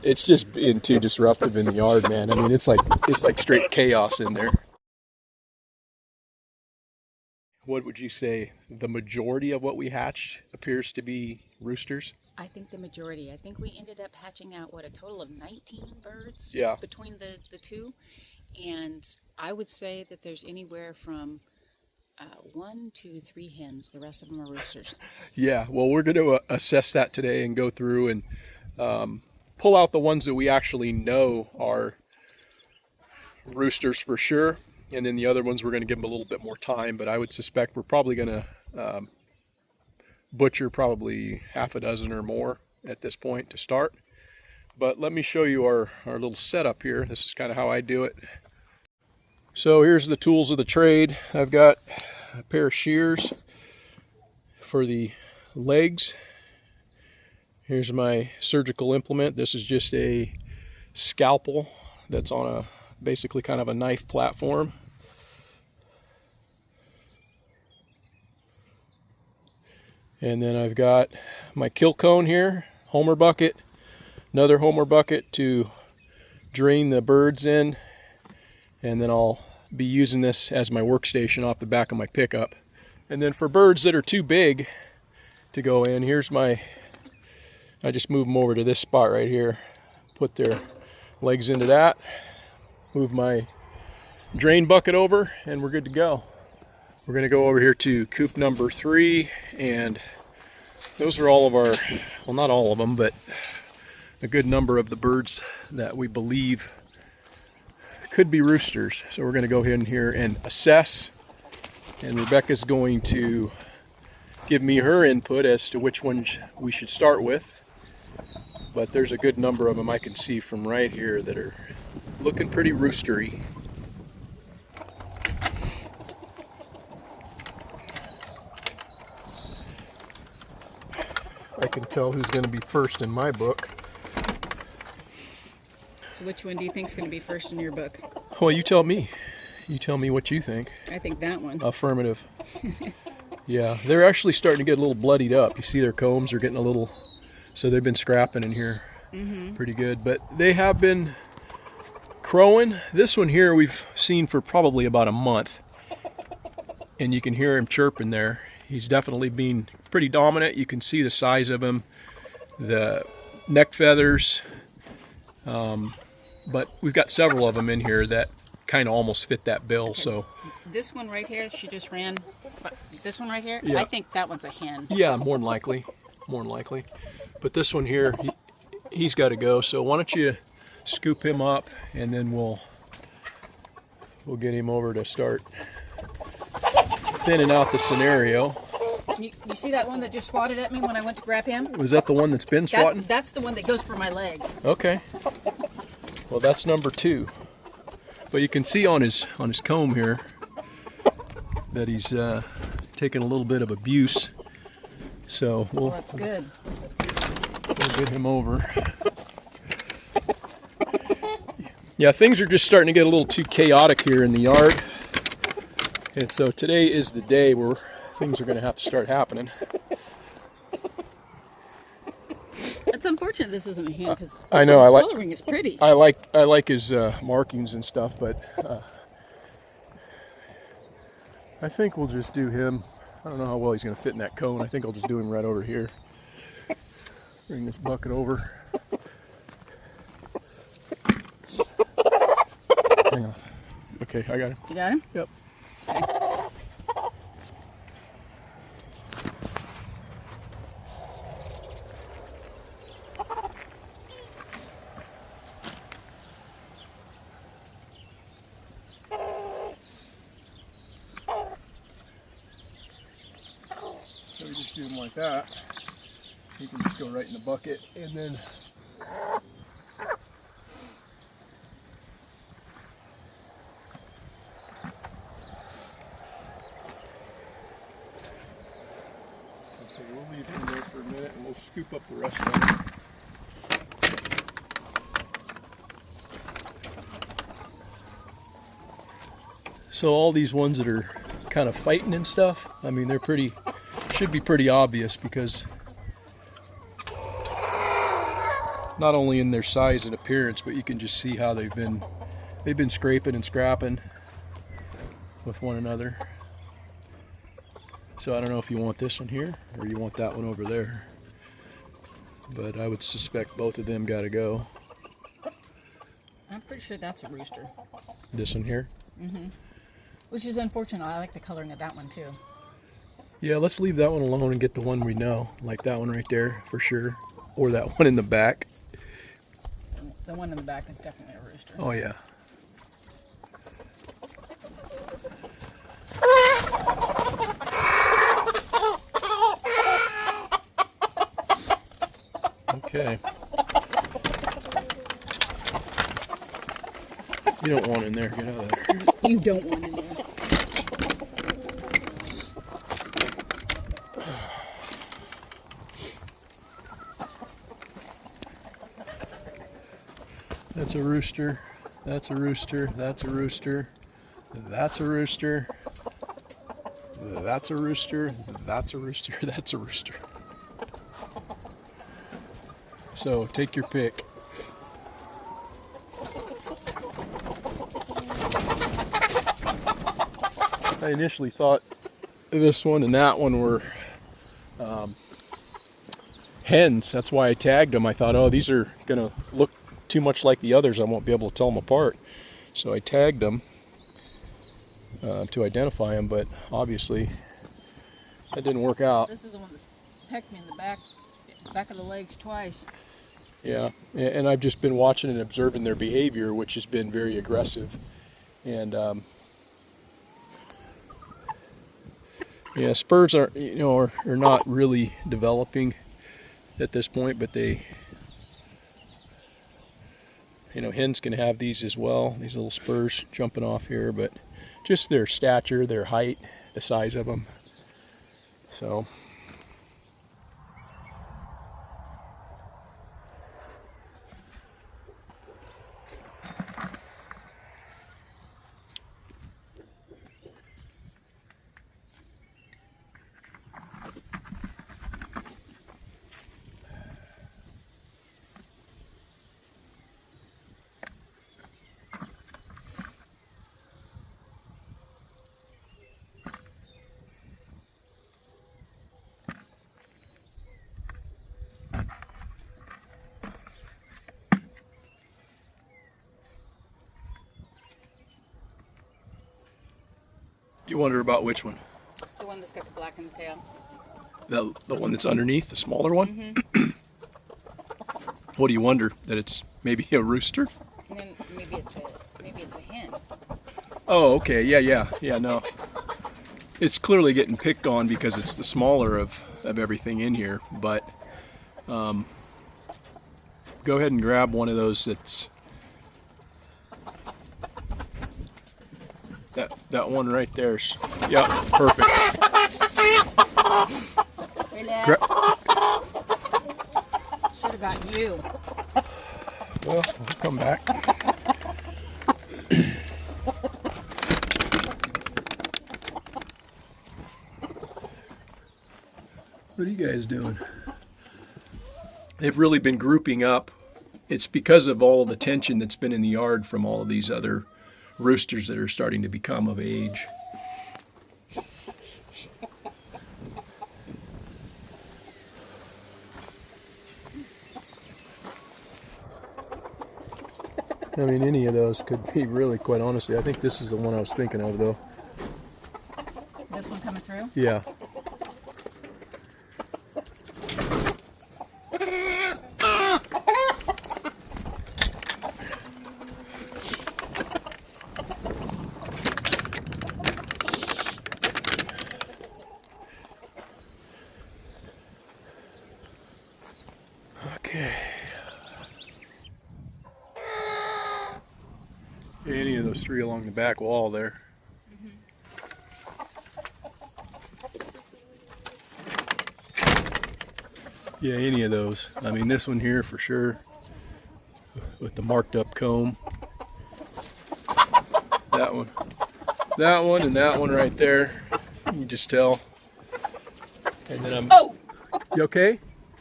It's just being too disruptive in the yard, man. I mean, it's like straight chaos in there. What would you say the majority of what we hatched appears to be roosters? I think the majority. I think we ended up hatching out, what, a total of 19 birds between the two. And I would say that there's anywhere from 1, 2, 3 hens. The rest of them are roosters. Yeah, well, we're going to assess that today and go through and pull out the ones that we actually know are roosters for sure. And then the other ones, we're going to give them a little bit more time. But I would suspect we're probably going to butcher probably half a dozen or more at this point to start. But let me show you our little setup here. This is kind of how I do it. So here's the tools of the trade. I've got a pair of shears for the legs. Here's my surgical implement. This is just a scalpel that's on a basically kind of a knife platform. And then I've got my kill cone here, homer bucket, another homer bucket to drain the birds in, and then I'll be using this as my workstation off the back of my pickup. And then for birds that are too big to go in, here's my, I just move them over to this spot right here, put their legs into that, move my drain bucket over, and we're good to go. We're going to go over here to coop number 3, and those are all of our, well, not all of them, but a good number of the birds that we believe could be roosters. So we're going to go in here and assess, and Rebecca's going to give me her input as to which ones we should start with. But there's a good number of them I can see from right here that are looking pretty roostery. I can tell who's going to be first in my book. So which one do you think is going to be first in your book? Well, you tell me. You tell me what you think. I think that one. Affirmative. Yeah, they're actually starting to get a little bloodied up. You see their combs are getting a little, so they've been scrapping in here pretty good. But they have been crowing. This one here we've seen for probably about a month. And you can hear him chirping there. He's definitely been pretty dominant. You can see the size of him, the neck feathers. But we've got several of them in here that kind of almost fit that bill. Okay. So this one right here, she just ran. This one right here, yeah. I think that one's a hen. Yeah, more than likely. But this one here, he's got to go. So why don't you scoop him up, and then we'll get him over to start thinning out the scenario. You see that one that just swatted at me when I went to grab him? Was that the one that's been swatting? That's the one that goes for my legs. Okay. Well, that's number 2. But you can see on his comb here that he's taking a little bit of abuse. So well, that's good. We'll get him over. Yeah, things are just starting to get a little too chaotic here in the yard. And so today is the day where things are going to have to start happening. It's unfortunate this isn't a hen because I know his coloring is pretty. I like his markings and stuff, but I think we'll just do him. I don't know how well he's going to fit in that cone. I think I'll just do him right over here. Bring this bucket over. Hang on. Okay, I got him. You got him? Yep. Okay. So we just do them like that. You can just go right in the bucket, and then okay, we'll leave him there for a minute, and we'll scoop up the rest of them. So all these ones that are kind of fighting and stuff, I mean, they're pretty, should be pretty obvious because not only in their size and appearance, but you can just see how they've been scraping and scrapping with one another. So I don't know if you want this one here or you want that one over there, but I would suspect both of them got to go. I'm pretty sure that's a rooster. This one here? Mm-hmm. Which is unfortunate. I like the coloring of that one too. Yeah, let's leave that one alone and get the one we know, like that one right there for sure, or that one in the back. The one in the back is definitely a rooster. Oh yeah. Okay. You don't want in there. Get out of there. You don't want in there. That's a rooster. That's a rooster. That's a rooster. That's a rooster. That's a rooster. That's a rooster. That's a rooster. So take your pick. I initially thought this one and that one were hens. That's why I tagged them. I thought, oh, these are going to look too much like the others. I won't be able to tell them apart. So I tagged them to identify them, but obviously that didn't work out. This is the one that's pecked me in the back of the legs twice. Yeah, and I've just been watching and observing their behavior, which has been very aggressive. And yeah, spurs are not really developing at this point, but they, hens can have these as well. These little spurs jumping off here, but just their stature, their height, the size of them. So. You wonder about which one? The one that's got the black in the tail. The one that's underneath, the smaller one? Mm-hmm. What do you wonder? That it's maybe a rooster? And then maybe it's a hen. Oh, okay. Yeah, no. It's clearly getting picked on because it's the smaller of everything in here, but go ahead and grab one of those that's that one right there's, yeah, perfect. Should have got you. Well, I'll come back. What are you guys doing? They've really been grouping up. It's because of all of the tension that's been in the yard from all of these other roosters that are starting to become of age. I mean, any of those could be really, quite honestly. I think this is the one I was thinking of, though. This one coming through? Yeah. Okay. Any of those three along the back wall there. Yeah, any of those. I mean, this one here for sure, with the marked up comb. That one, and that one right there. You can just tell. And then Oh! You okay?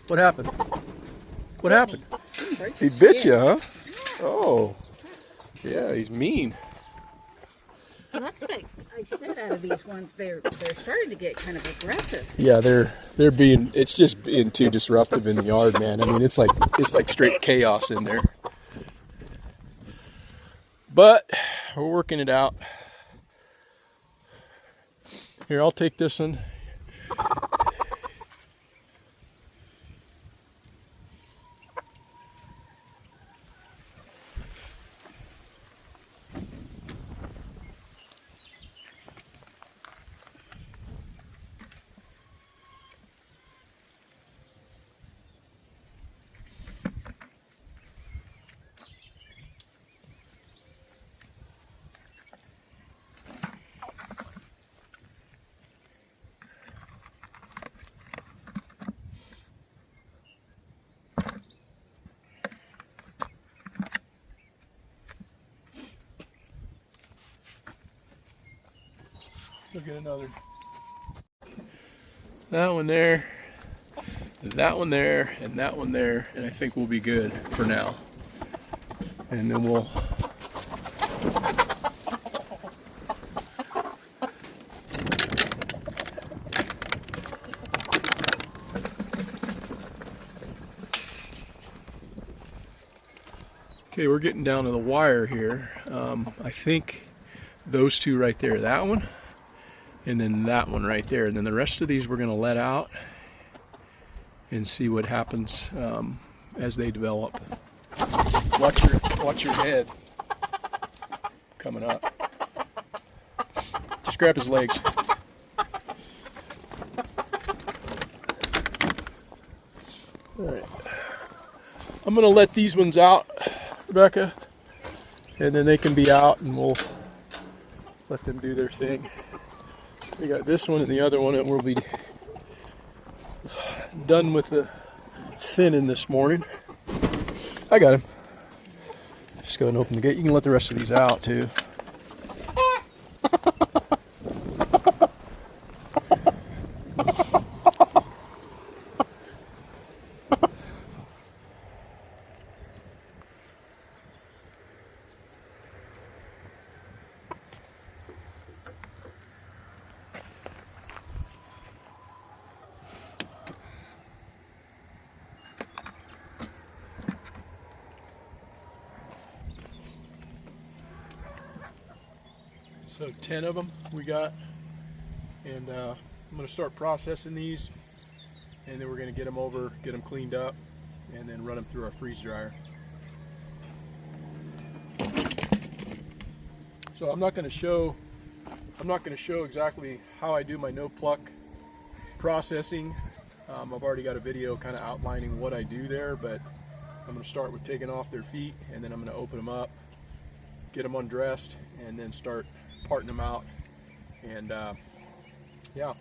What happened? What happened? He bit you, huh? Oh, yeah, he's mean. Well, that's what I said out of these ones. They're starting to get kind of aggressive. Yeah, they're being. It's just being too disruptive in the yard, man. I mean, it's like straight chaos in there. But we're working it out. Here, I'll take this one. Look at another. That one there, that one there, and that one there, and I think we'll be good for now. And then we'll okay, we're getting down to the wire here. I think those two right there, that one, and then that one right there, and then the rest of these we're going to let out and see what happens as they develop. Watch your head coming up. Just grab his legs. All right, I'm going to let these ones out, Rebecca, and then they can be out, and we'll let them do their thing. We got this one and the other one that will be done with the thinning this morning. I got him. Just go ahead and open the gate. You can let the rest of these out too. So 10 of them we got, and I'm going to start processing these, and then we're going to get them over, get them cleaned up, and then run them through our freeze dryer. So I'm not going to show exactly how I do my no pluck processing. I've already got a video kind of outlining what I do there, but I'm going to start with taking off their feet, and then I'm going to open them up, get them undressed, and then start parting them out. And yeah,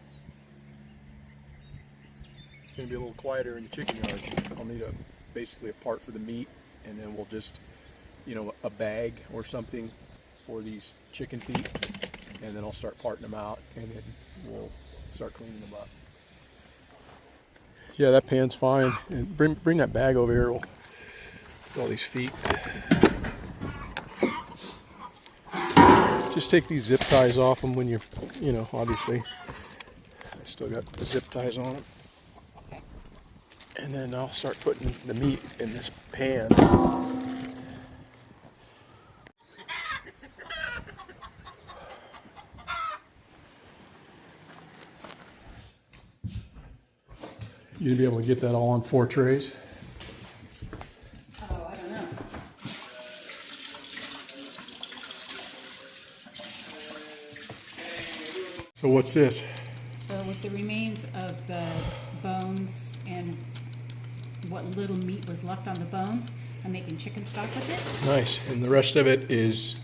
it's going to be a little quieter in the chicken yard. I'll need basically a part for the meat, and then we'll just, a bag or something for these chicken feet, and then I'll start parting them out, and then we'll start cleaning them up. Yeah, that pan's fine. And bring that bag over here. We'll put all these feet. Just take these zip ties off them when obviously I still got the zip ties on them. And then I'll start putting the meat in this pan. You'd be able to get that all on 4 trays? Oh, I don't know. So what's this? So with the remains of the bones and what little meat was left on the bones, I'm making chicken stock with it. Nice. And the rest of it is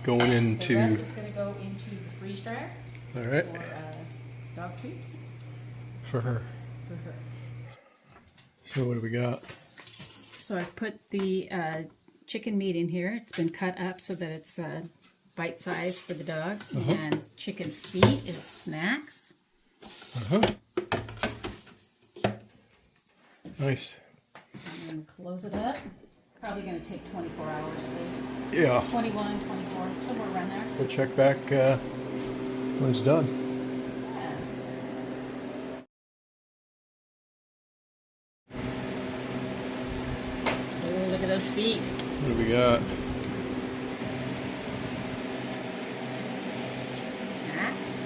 going into... The rest is going to go into the freeze dryer. All right. For dog treats. For her. For her. So what do we got? So I've put the chicken meat in here. It's been cut up so that it's bite-sized for the dog. And chicken feet is snacks. Nice. And And close it up. Probably going to take 24 hours at least. Yeah. 21, 24, somewhere around there. We'll check back when it's done. Oh, look at those feet. What do we got? Snacks.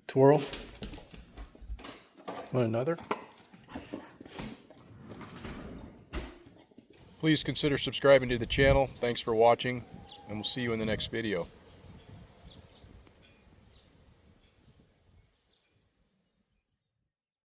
Twirl. Want another? Please consider subscribing to the channel. Thanks for watching, and we'll see you in the next video.